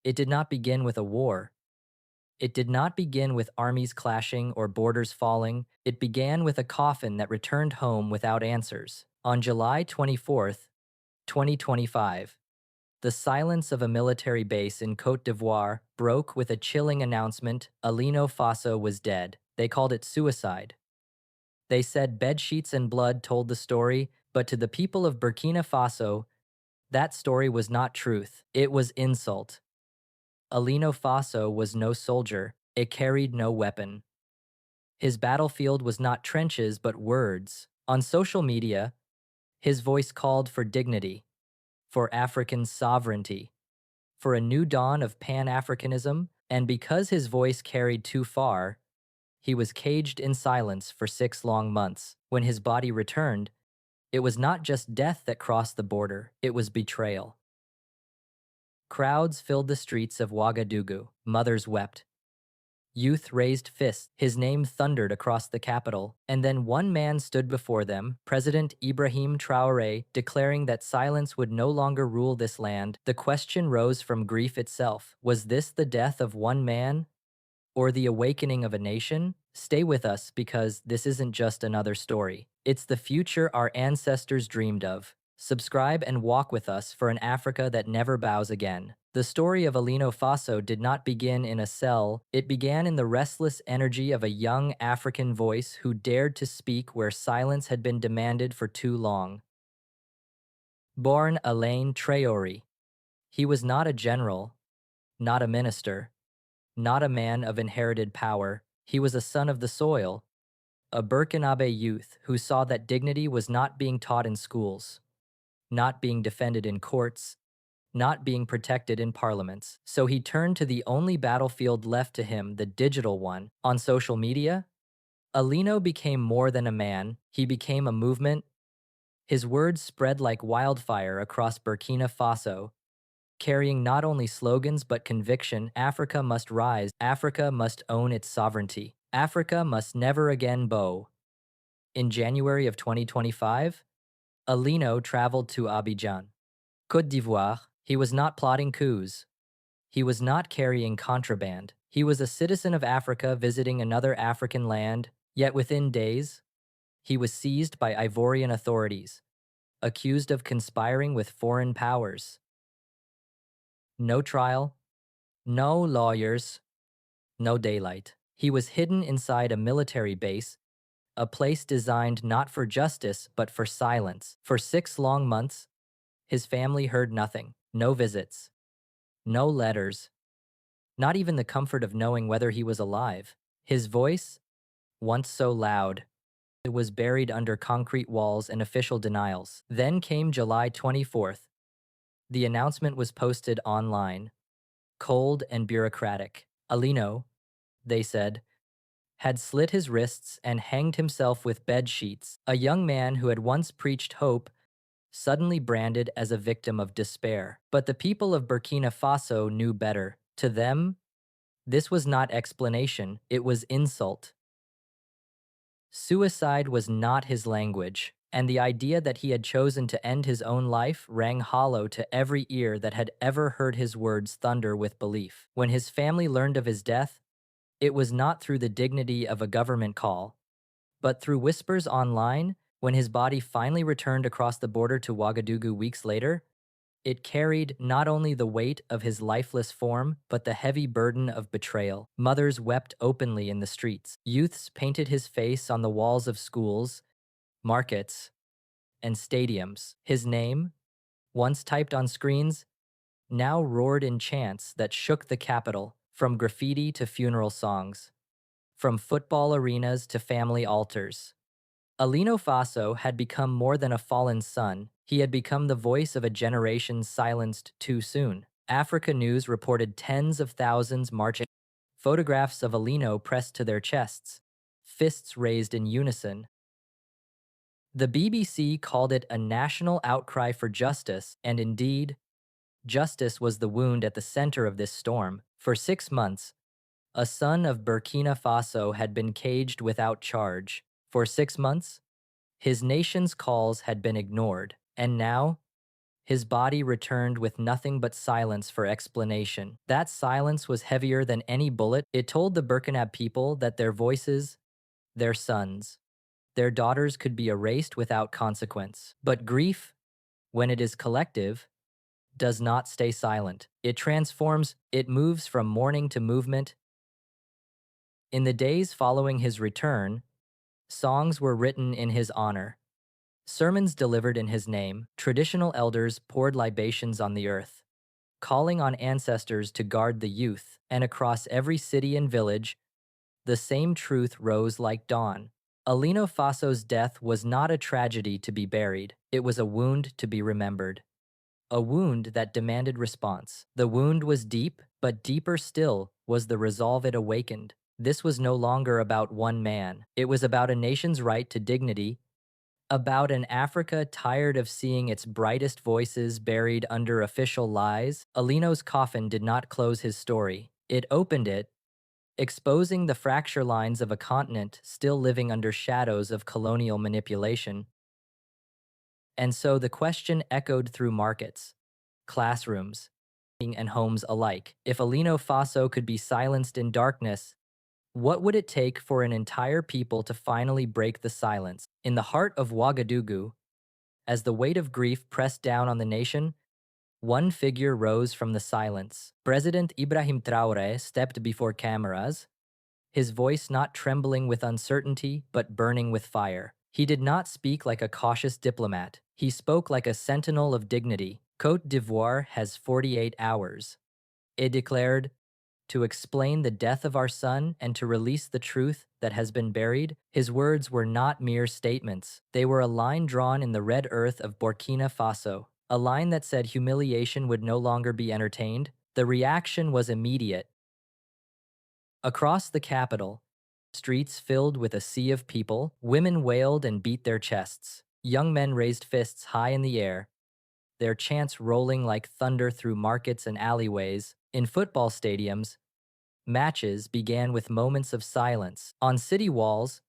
It did not begin with a war. It did not begin with armies clashing or borders falling. It began with a coffin that returned home without answers. On July 24th, 2025, the silence of a military base in Côte d'Ivoire broke with a chilling announcement: Alino Faso was dead. They called it suicide. They said bedsheets and blood told the story, but to the people of Burkina Faso, that story was not truth. It was insult. Alino Faso was no soldier. It carried no weapon. His battlefield was not trenches but words. On social media, his voice called for dignity, for African sovereignty, for a new dawn of Pan Africanism, and because his voice carried too far, he was caged in silence for 6 long months. When his body returned, it was not just death that crossed the border, it was betrayal. Crowds filled the streets of Wagadugu. Mothers wept. Youth raised fists. His name thundered across the capital. And then one man stood before them, President Ibrahim Traoré, declaring that silence would no longer rule this land. The question rose from grief itself. Was this the death of one man or the awakening of a nation? Stay with us, because this isn't just another story. It's the future our ancestors dreamed of. Subscribe and walk with us for an Africa that never bows again. The story of Alino Faso did not begin in a cell. It began in the restless energy of a young African voice who dared to speak where silence had been demanded for too long. Born Alain Traoré, he was not a general, not a minister, not a man of inherited power. He was a son of the soil, a Burkinabe youth who saw that dignity was not being taught in schools, not being defended in courts, not being protected in parliaments. So he turned to the only battlefield left to him, the digital one. On social media, Alino became more than a man. He became a movement. His words spread like wildfire across Burkina Faso, carrying not only slogans but conviction. Africa must rise. Africa must own its sovereignty. Africa must never again bow. In January of 2025, Alino traveled to Abidjan, Côte d'Ivoire. He was not plotting coups. He was not carrying contraband. He was a citizen of Africa visiting another African land, yet within days, he was seized by Ivorian authorities, accused of conspiring with foreign powers. No trial, no lawyers, no daylight. He was hidden inside a military base, a place designed not for justice but for silence. For 6 long months, his family heard nothing. No visits, no letters, not even the comfort of knowing whether he was alive. His voice, once so loud, it was buried under concrete walls and official denials. Then came July 24th. The announcement was posted online, cold and bureaucratic. Alino, they said, had slit his wrists and hanged himself with bed sheets. A young man who had once preached hope, suddenly branded as a victim of despair. But the people of Burkina Faso knew better. To them, this was not explanation, it was insult. Suicide was not his language, and the idea that he had chosen to end his own life rang hollow to every ear that had ever heard his words thunder with belief. When his family learned of his death, it was not through the dignity of a government call, but through whispers online. When his body finally returned across the border to Ouagadougou weeks later, it carried not only the weight of his lifeless form, but the heavy burden of betrayal. Mothers wept openly in the streets. Youths painted his face on the walls of schools, markets, and stadiums. His name, once typed on screens, now roared in chants that shook the capital, from graffiti to funeral songs, from football arenas to family altars. Alino Faso had become more than a fallen son. He had become the voice of a generation silenced too soon. Africa News reported tens of thousands marching, photographs of Alino pressed to their chests, fists raised in unison. The BBC called it a national outcry for justice, and indeed, justice was the wound at the center of this storm. For 6 months, a son of Burkina Faso had been caged without charge. For 6 months, his nation's calls had been ignored, and now, His body returned with nothing but silence for explanation. That silence was heavier than any bullet. It told the Burkina people that their voices, their sons, their daughters could be erased without consequence. But grief, when it is collective, does not stay silent. It transforms, it moves from mourning to movement. In the days following his return, songs were written in his honor, sermons delivered in his name, traditional elders poured libations on the earth, calling on ancestors to guard the youth, and across every city and village, the same truth rose like dawn. Alino Faso's death was not a tragedy to be buried, it was a wound to be remembered. A wound that demanded response. The wound was deep, but deeper still was the resolve it awakened. This was no longer about one man. It was about a nation's right to dignity, about an Africa tired of seeing its brightest voices buried under official lies. Alino's coffin did not close his story. It opened it, exposing the fracture lines of a continent still living under shadows of colonial manipulation. And so the question echoed through markets, classrooms, and homes alike. If Alino Faso could be silenced in darkness, what would it take for an entire people to finally break the silence? In the heart of Wagadugu, as the weight of grief pressed down on the nation, one figure rose from the silence. President Ibrahim Traoré stepped before cameras, his voice not trembling with uncertainty but burning with fire. He did not speak like a cautious diplomat. He spoke like a sentinel of dignity. Côte d'Ivoire has 48 hours. It declared, to explain the death of our son and to release the truth that has been buried. His words were not mere statements. They were a line drawn in the red earth of Burkina Faso, a line that said humiliation would no longer be entertained. The reaction was immediate. Across the capital, streets filled with a sea of people, women wailed and beat their chests. Young men raised fists high in the air, their chants rolling like thunder through markets and alleyways. In football stadiums, matches began with moments of silence. On city walls,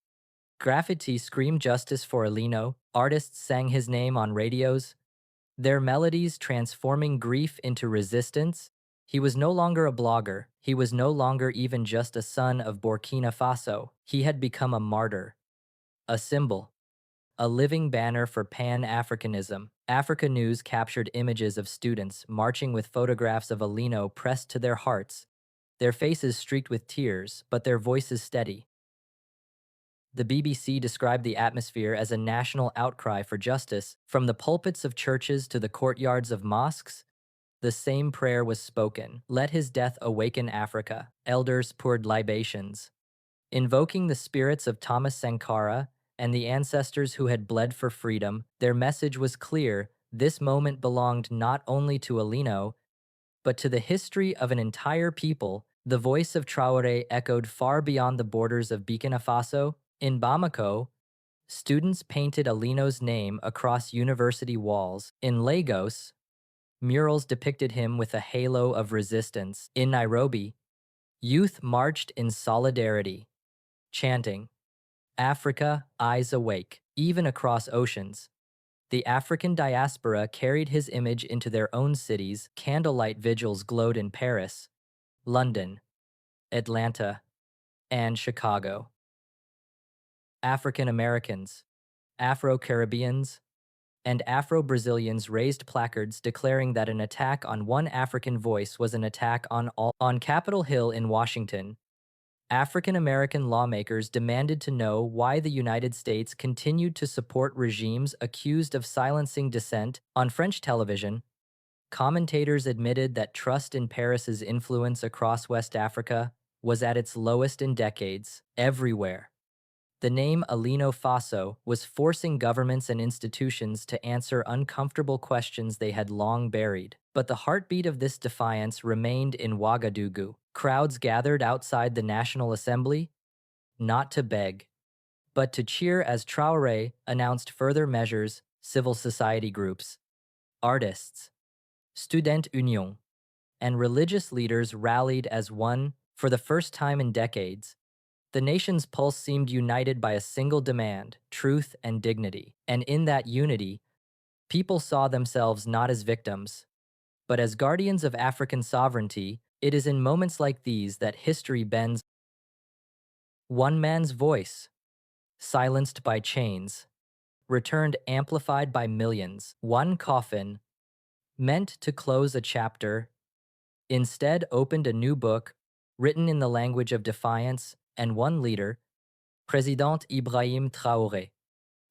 graffiti screamed justice for Alino, artists sang his name on radios, their melodies transforming grief into resistance. He was no longer a blogger. He was no longer even just a son of Burkina Faso. He had become a martyr, a symbol, a living banner for Pan Africanism. Africa News captured images of students marching with photographs of Alino pressed to their hearts, their faces streaked with tears, but their voices steady. The BBC described the atmosphere as a national outcry for justice. From the pulpits of churches to the courtyards of mosques, the same prayer was spoken. Let his death awaken Africa. Elders poured libations, invoking the spirits of Thomas Sankara and the ancestors who had bled for freedom. Their message was clear. This moment belonged not only to Alino, but to the history of an entire people. The voice of Traore echoed far beyond the borders of Burkina Faso. In Bamako, students painted Alino's name across university walls. In Lagos, murals depicted him with a halo of resistance. In Nairobi, youth marched in solidarity, chanting, Africa, eyes awake. Even across oceans, the African diaspora carried his image into their own cities. Candlelight vigils glowed in Paris, London, Atlanta, and Chicago. African Americans, Afro-Caribbeans, and Afro-Brazilians raised placards declaring that an attack on one African voice was an attack on all. On Capitol Hill in Washington, African-American lawmakers demanded to know why the United States continued to support regimes accused of silencing dissent. On French television, commentators admitted that trust in Paris's influence across West Africa was at its lowest in decades. Everywhere, the name Alino Faso was forcing governments and institutions to answer uncomfortable questions they had long buried. But the heartbeat of this defiance remained in Wagadugu. Crowds gathered outside the National Assembly, not to beg, but to cheer as Traoré announced further measures. Civil society groups, artists, Student Union, and religious leaders rallied as one. For the first time in decades, the nation's pulse seemed united by a single demand: truth and dignity. And in that unity, People saw themselves not as victims, but as guardians of African sovereignty. It is in moments like these that history bends. One man's voice, silenced by chains, returned amplified by millions. One coffin, meant to close a chapter, instead opened a new book, written in the language of defiance, and one leader, President Ibrahim Traoré,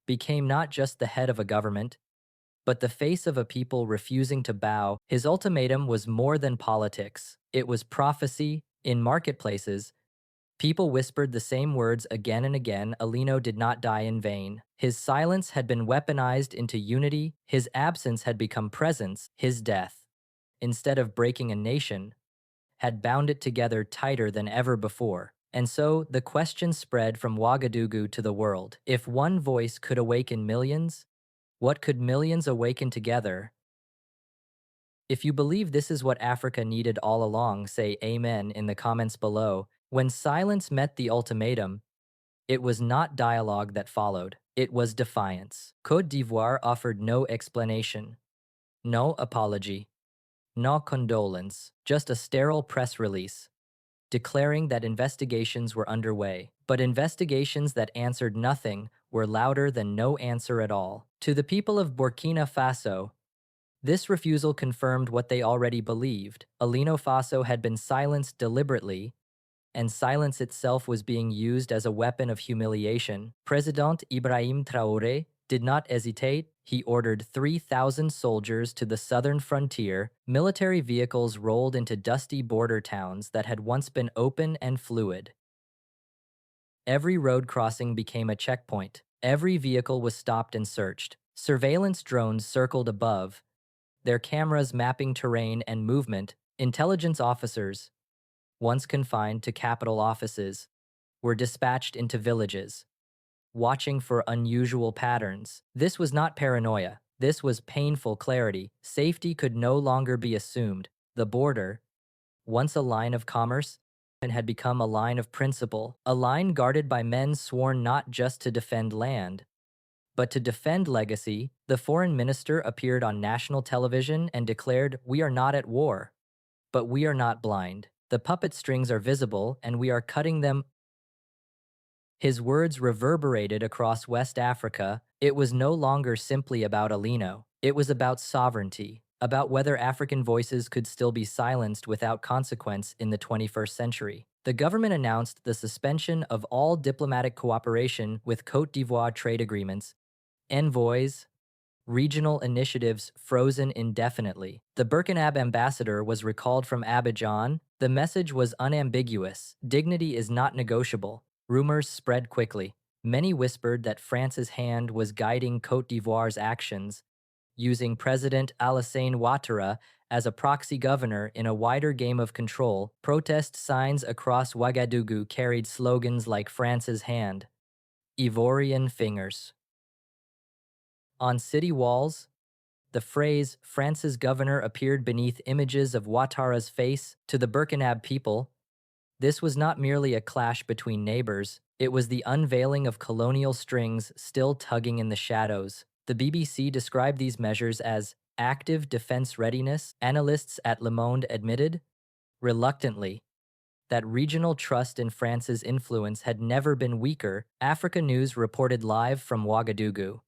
became not just the head of a government, but the face of a people refusing to bow. His ultimatum was more than politics. It was prophecy. In marketplaces, people whispered the same words again and again. Alino did not die in vain. His silence had been weaponized into unity. His absence had become presence. His death, instead of breaking a nation, had bound it together tighter than ever before. And so the question spread from Wagadugu to the world. If one voice could awaken millions, what could millions awaken together? If you believe this is what Africa needed all along, say amen in the comments below. When silence met the ultimatum, it was not dialogue that followed, it was defiance. Côte d'Ivoire offered no explanation, no apology, no condolence, just a sterile press release declaring that investigations were underway. But investigations that answered nothing were louder than no answer at all. To the people of Burkina Faso, this refusal confirmed what they already believed. Alino Faso had been silenced deliberately, and silence itself was being used as a weapon of humiliation. President Ibrahim Traoré did not hesitate. He ordered 3,000 soldiers to the southern frontier. Military vehicles rolled into dusty border towns that had once been open and fluid. Every road crossing became a checkpoint. Every vehicle was stopped and searched. Surveillance drones circled above, their cameras mapping terrain and movement. Intelligence officers, once confined to capital offices, were dispatched into villages, watching for unusual patterns. This was not paranoia. This was painful clarity. Safety could no longer be assumed. The border, once a line of commerce, and had become a line of principle, a line guarded by men sworn not just to defend land, but to defend legacy. The foreign minister appeared on national television and declared, "We are not at war, but we are not blind. The puppet strings are visible, and we are cutting them." His words reverberated across West Africa. It was no longer simply about Alino. It was about sovereignty, about whether African voices could still be silenced without consequence in the 21st century. The government announced the suspension of all diplomatic cooperation with Côte d'Ivoire trade agreements, envoys, regional initiatives frozen indefinitely. The Burkina ambassador was recalled from Abidjan. The message was unambiguous. Dignity is not negotiable. Rumors spread quickly. Many whispered that France's hand was guiding Côte d'Ivoire's actions, using President Alassane Ouattara as a proxy governor in a wider game of control. Protest signs across Wagadugu carried slogans like "France's hand," "Ivorian fingers." On city walls, the phrase "France's governor" appeared beneath images of Ouattara's face. To the Burkinab people, this was not merely a clash between neighbors, it was the unveiling of colonial strings still tugging in the shadows. The BBC described these measures as active defense readiness. Analysts at Le Monde admitted, reluctantly, that regional trust in France's influence had never been weaker. Africa News reported live from Ouagadougou,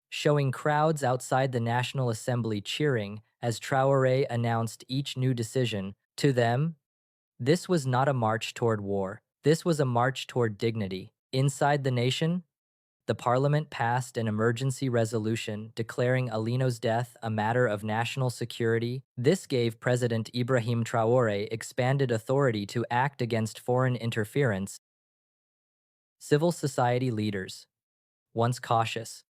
showing crowds outside the National Assembly cheering as Traoré announced each new decision. To them, this was not a march toward war. This was a march toward dignity. Inside the nation, the parliament passed an emergency resolution declaring Alino's death a matter of national security. This gave President Ibrahim Traoré expanded authority to act against foreign interference. Civil society leaders, once cautious,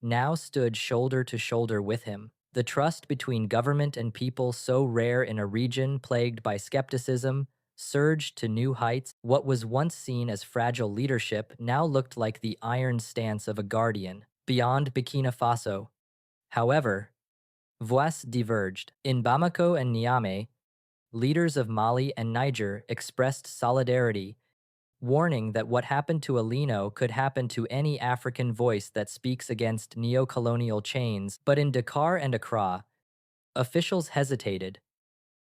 now stood shoulder to shoulder with him. The trust between government and people, so rare in a region plagued by skepticism, surged to new heights. What was once seen as fragile leadership now looked like the iron stance of a guardian. Beyond Burkina Faso, however, voices diverged. In Bamako and Niamey, leaders of Mali and Niger expressed solidarity warning that what happened to Alino could happen to any African voice that speaks against neo-colonial chains. But in Dakar and Accra, officials hesitated,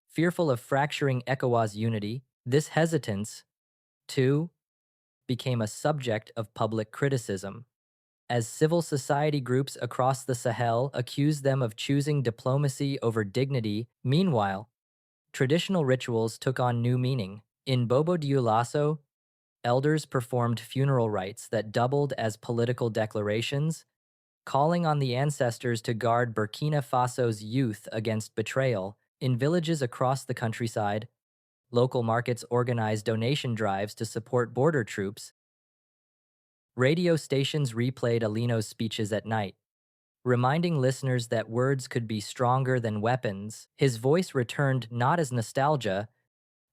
fearful of fracturing ECOWAS unity. This hesitance, too, became a subject of public criticism, as civil society groups across the Sahel accused them of choosing diplomacy over dignity. Meanwhile, traditional rituals took on new meaning. In Bobo Dioulasso, elders performed funeral rites that doubled as political declarations, calling on the ancestors to guard Burkina Faso's youth against betrayal. In villages across the countryside, local markets organized donation drives to support border troops. Radio stations replayed Alino's speeches at night, reminding listeners that words could be stronger than weapons. His voice returned not as nostalgia,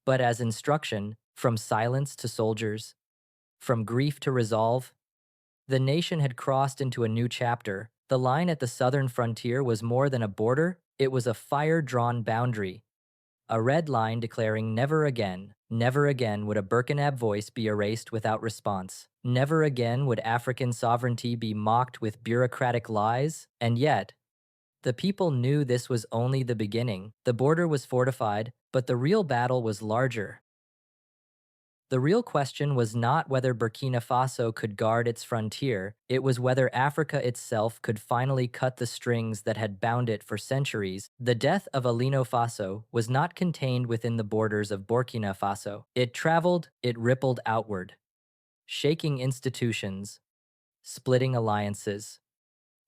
but as instruction, from silence to soldiers, from grief to resolve. The nation had crossed into a new chapter. The line at the southern frontier was more than a border, it was a fire-drawn boundary. A red line declaring never again would a Burkinab voice be erased without response. Never again would African sovereignty be mocked with bureaucratic lies. And yet, the people knew this was only the beginning. The border was fortified, but the real battle was larger. The real question was not whether Burkina Faso could guard its frontier, it was whether Africa itself could finally cut the strings that had bound it for centuries. The death of Alino Faso was not contained within the borders of Burkina Faso. It traveled, it rippled outward, shaking institutions, splitting alliances,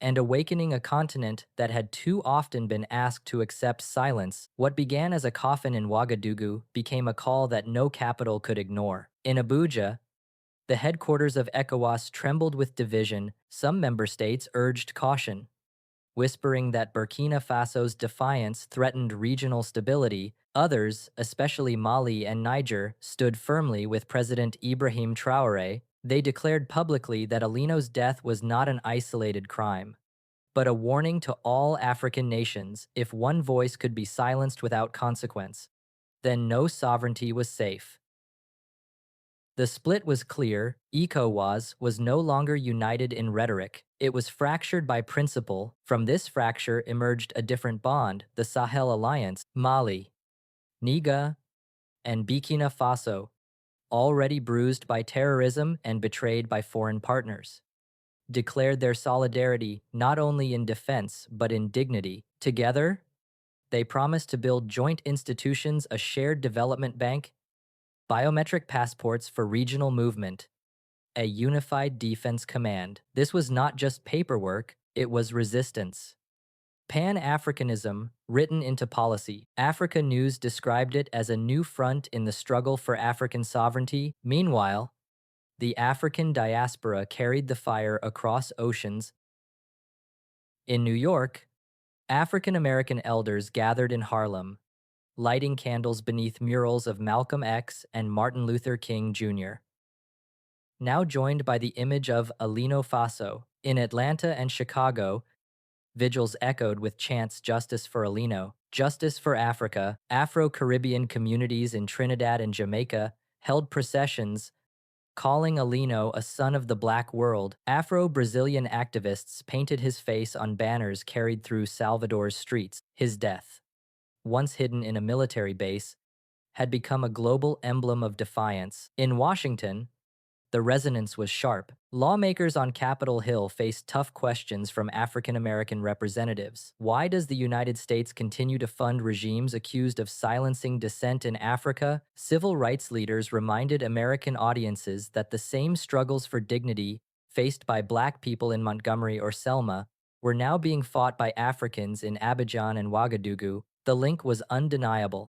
and awakening a continent that had too often been asked to accept silence. What began as a coffin in Wagadugu became a call that no capital could ignore. In Abuja, the headquarters of ECOWAS trembled with division. Some member states urged caution, whispering that Burkina Faso's defiance threatened regional stability. Others, especially Mali and Niger, stood firmly with President Ibrahim Traoré. They declared publicly that Alino's death was not an isolated crime, but a warning to all African nations. If one voice could be silenced without consequence, then no sovereignty was safe. The split was clear. ECOWAS was no longer united in rhetoric. It was fractured by principle. From this fracture emerged a different bond, the Sahel Alliance. Mali, Niger, and Burkina Faso, already bruised by terrorism and betrayed by foreign partners, declared their solidarity not only in defense but in dignity. Together, they promised to build joint institutions, a shared development bank, biometric passports for regional movement, a unified defense command. This was not just paperwork, it was resistance. Pan Africanism, written into policy. Africa News described it as a new front in the struggle for African sovereignty. Meanwhile, the African diaspora carried the fire across oceans. In New York, African American elders gathered in Harlem, lighting candles beneath murals of Malcolm X and Martin Luther King Jr., now joined by the image of Alino Faso. In Atlanta and Chicago, vigils echoed with chants Justice for Alino, Justice for Africa. Afro-Caribbean communities in Trinidad and Jamaica held processions calling Alino a son of the black world. Afro-Brazilian activists painted his face on banners carried through Salvador's streets. His death, once hidden in a military base, had become a global emblem of defiance. In Washington, the resonance was sharp. Lawmakers on Capitol Hill faced tough questions from African American representatives. Why does the United States continue to fund regimes accused of silencing dissent in Africa? Civil rights leaders reminded American audiences that the same struggles for dignity faced by black people in Montgomery or Selma were now being fought by Africans in Abidjan and Ouagadougou. The link was undeniable.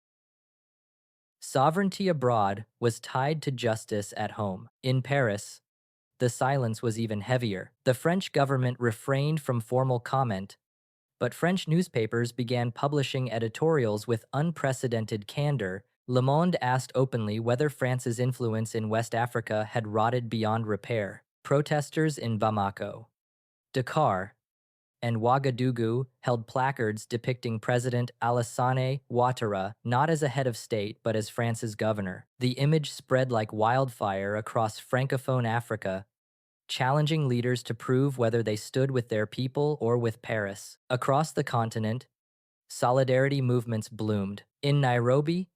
Sovereignty abroad was tied to justice at home. In Paris, the silence was even heavier. The French government refrained from formal comment, but French newspapers began publishing editorials with unprecedented candor. Le Monde asked openly whether France's influence in West Africa had rotted beyond repair. Protesters in Bamako, Dakar, and Wagadugu held placards depicting President Alassane Ouattara not as a head of state but as France's governor. The image spread like wildfire across Francophone Africa, challenging leaders to prove whether they stood with their people or with Paris. Across the continent, solidarity movements bloomed. In Nairobi,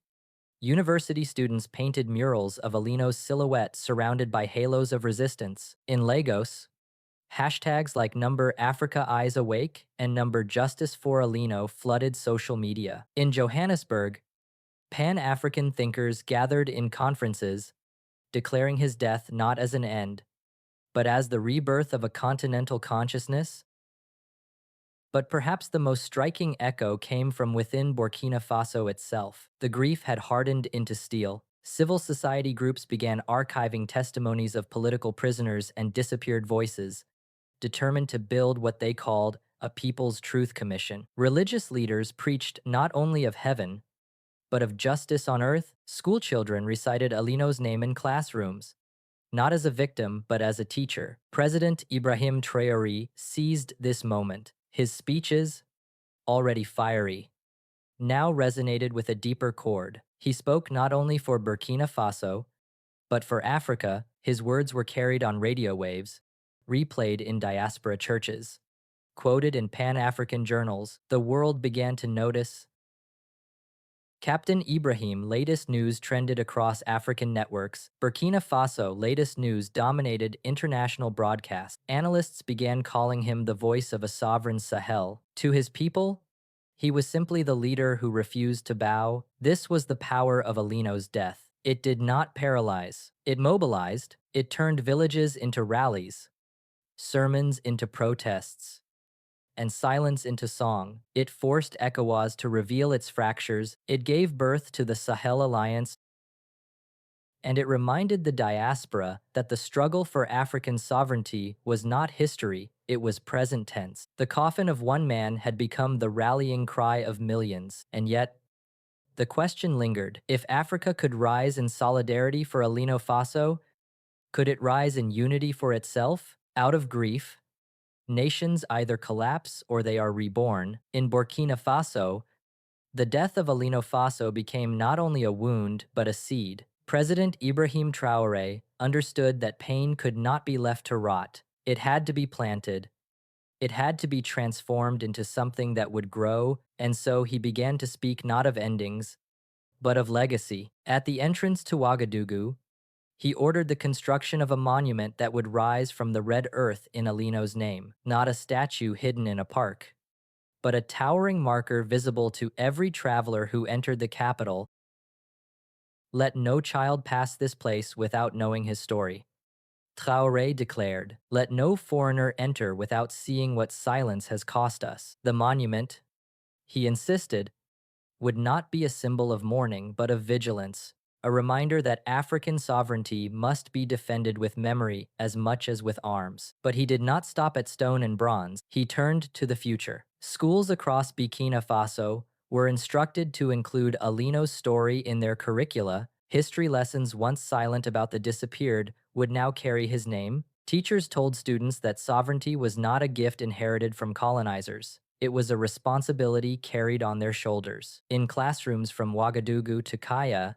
university students painted murals of Alino's silhouette surrounded by halos of resistance. In Lagos, hashtags like number Africa Eyes Awake and number Justice for Alino flooded social media. In Johannesburg, Pan-African thinkers gathered in conferences, declaring his death not as an end, but as the rebirth of a continental consciousness. But perhaps the most striking echo came from within Burkina Faso itself. The grief had hardened into steel. Civil society groups began archiving testimonies of political prisoners and disappeared voices, determined to build what they called a People's Truth Commission. Religious leaders preached not only of heaven, but of justice on earth. Schoolchildren recited Alino's name in classrooms, not as a victim, but as a teacher. President Ibrahim Traoré seized this moment. His speeches, already fiery, now resonated with a deeper chord. He spoke not only for Burkina Faso, but for Africa. His words were carried on radio waves, replayed in diaspora churches, quoted in Pan-African journals. The world began to notice. Captain Ibrahim latest news trended across African networks. Burkina Faso latest news dominated international broadcasts. Analysts began calling him the voice of a sovereign Sahel. To his people, he was simply the leader who refused to bow. This was the power of Alino's death. It did not paralyze. It mobilized. It turned villages into rallies, sermons into protests, and silence into song. It forced ECOWAS to reveal its fractures. It gave birth to the Sahel Alliance, and it reminded the diaspora that the struggle for African sovereignty was not history, it was present tense. The coffin of one man had become the rallying cry of millions, and yet, the question lingered. If Africa could rise in solidarity for Alino Faso, could it rise in unity for itself? Out of grief, nations either collapse or they are reborn. In Burkina Faso, the death of Alino Faso became not only a wound, but a seed. President Ibrahim Traoré understood that pain could not be left to rot. It had to be planted. It had to be transformed into something that would grow, and so he began to speak not of endings, but of legacy. At the entrance to Wagadugu, he ordered the construction of a monument that would rise from the red earth in Alino's name, not a statue hidden in a park, but a towering marker visible to every traveler who entered the capital. Let no child pass this place without knowing his story. Traoré declared, let no foreigner enter without seeing what silence has cost us. The monument, he insisted, would not be a symbol of mourning but of vigilance, a reminder that African sovereignty must be defended with memory as much as with arms. But he did not stop at stone and bronze. He turned to the future. Schools across Burkina Faso were instructed to include Alino's story in their curricula. History lessons once silent about the disappeared would now carry his name. Teachers told students that sovereignty was not a gift inherited from colonizers. It was a responsibility carried on their shoulders. In classrooms from Wagadugu to Kaya,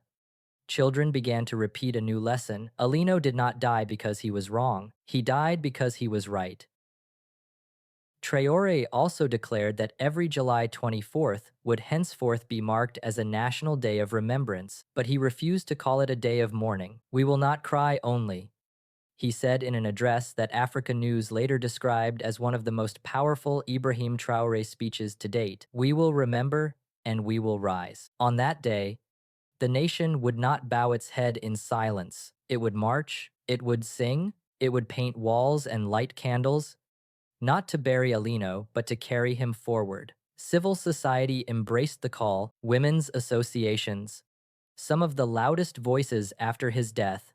children began to repeat a new lesson. Alino did not die because he was wrong. He died because he was right. Traoré also declared that every July 24th would henceforth be marked as a national day of remembrance, but he refused to call it a day of mourning. We will not cry only, he said in an address that Africa News later described as one of the most powerful Ibrahim Traoré speeches to date. We will remember and we will rise. On that day, the nation would not bow its head in silence. It would march, it would sing, it would paint walls and light candles, not to bury Alino, but to carry him forward. Civil society embraced the call. Women's associations, some of the loudest voices after his death,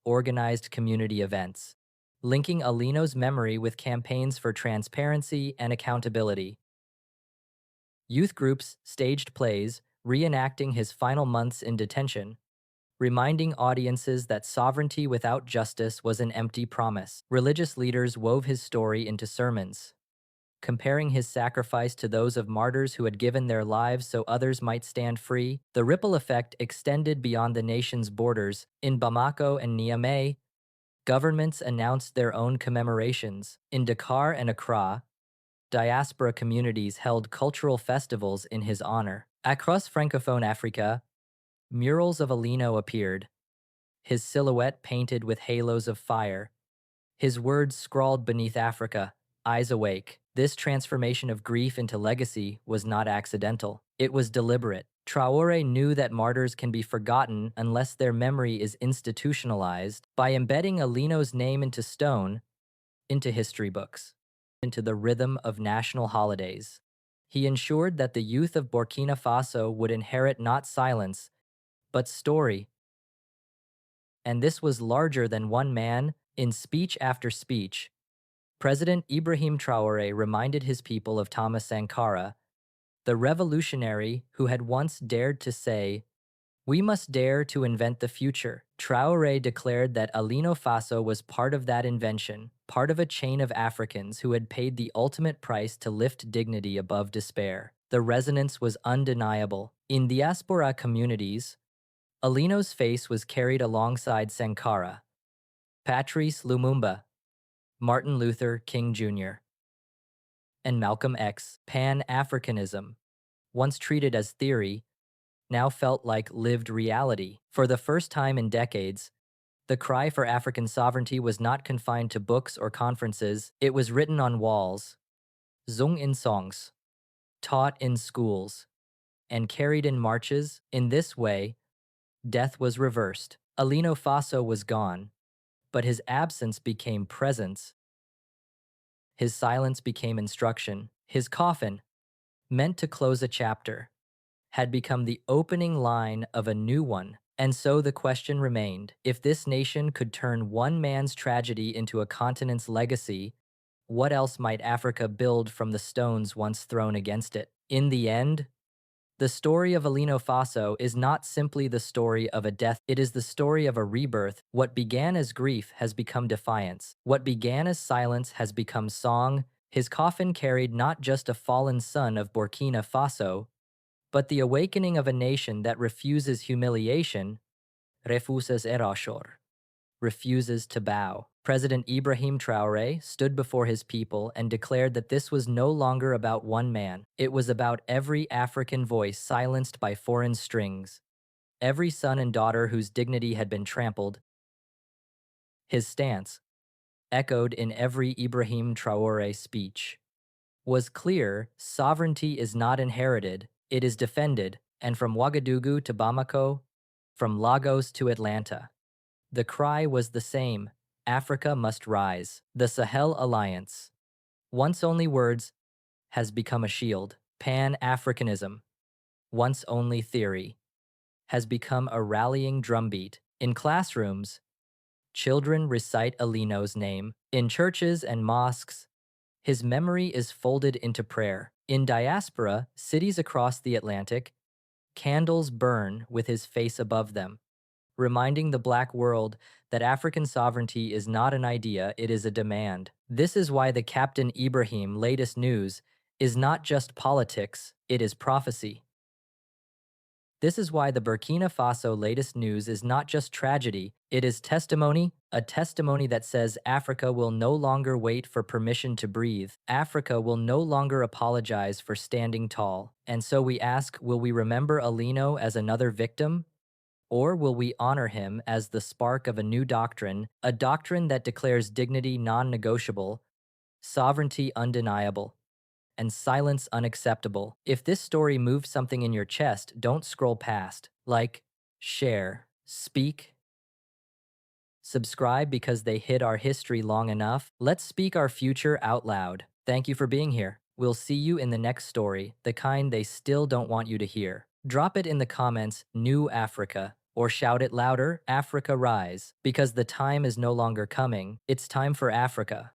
organized community events, linking Alino's memory with campaigns for transparency and accountability. Youth groups staged plays, reenacting his final months in detention, reminding audiences that sovereignty without justice was an empty promise. Religious leaders wove his story into sermons, comparing his sacrifice to those of martyrs who had given their lives so others might stand free. The ripple effect extended beyond the nation's borders. In Bamako and Niamey, governments announced their own commemorations. In Dakar and Accra, diaspora communities held cultural festivals in his honor. Across Francophone Africa, murals of Alino appeared, his silhouette painted with halos of fire, his words scrawled beneath Africa, eyes awake. This transformation of grief into legacy was not accidental. It was deliberate. Traore knew that martyrs can be forgotten unless their memory is institutionalized. By embedding Alino's name into stone, into history books, into the rhythm of national holidays, he ensured that the youth of Burkina Faso would inherit not silence, but story. And this was larger than one man. In speech after speech, President Ibrahim Traoré reminded his people of Thomas Sankara, the revolutionary who had once dared to say, "We must dare to invent the future." Traoré declared that Alino Faso was part of that invention, part of a chain of Africans who had paid the ultimate price to lift dignity above despair. The resonance was undeniable. In diaspora communities, Alino's face was carried alongside Sankara, Patrice Lumumba, Martin Luther King Jr., and Malcolm X. Pan Africanism, once treated as theory, now felt like lived reality. For the first time in decades, the cry for African sovereignty was not confined to books or conferences. It was written on walls, sung in songs, taught in schools, and carried in marches. In this way, death was reversed. Alino Faso was gone, but his absence became presence. His silence became instruction. His coffin, meant to close a chapter, had become the opening line of a new one. And so the question remained, if this nation could turn one man's tragedy into a continent's legacy, what else might Africa build from the stones once thrown against it? In the end, the story of Alino Faso is not simply the story of a death, it is the story of a rebirth. What began as grief has become defiance. What began as silence has become song. His coffin carried not just a fallen son of Burkina Faso, but the awakening of a nation that refuses humiliation, refuses erasure, refuses to bow. President Ibrahim Traoré stood before his people and declared that this was no longer about one man. It was about every African voice silenced by foreign strings, every son and daughter whose dignity had been trampled. His stance, echoed in every Ibrahim Traoré speech, was clear: sovereignty is not inherited, it is defended, and from Wagadugu to Bamako, from Lagos to Atlanta, the cry was the same: Africa must rise. The Sahel Alliance, once only words, has become a shield. Pan Africanism, once only theory, has become a rallying drumbeat. In classrooms, children recite Alino's name. In churches and mosques, his memory is folded into prayer. In diaspora, cities across the Atlantic, candles burn with his face above them, reminding the Black world that African sovereignty is not an idea, it is a demand. This is why the Captain Ibrahim latest news is not just politics, it is prophecy. This is why the Burkina Faso latest news is not just tragedy, it is testimony, a testimony that says Africa will no longer wait for permission to breathe. Africa will no longer apologize for standing tall. And so we ask, will we remember Alino as another victim? Or will we honor him as the spark of a new doctrine, a doctrine that declares dignity non-negotiable, sovereignty undeniable, and silence unacceptable? If this story moved something in your chest, don't scroll past. Like, share, speak, subscribe because they hid our history long enough. Let's speak our future out loud. Thank you for being here. We'll see you in the next story, the kind they still don't want you to hear. Drop it in the comments, New Africa, or shout it louder, Africa Rise, because the time is no longer coming. It's time for Africa.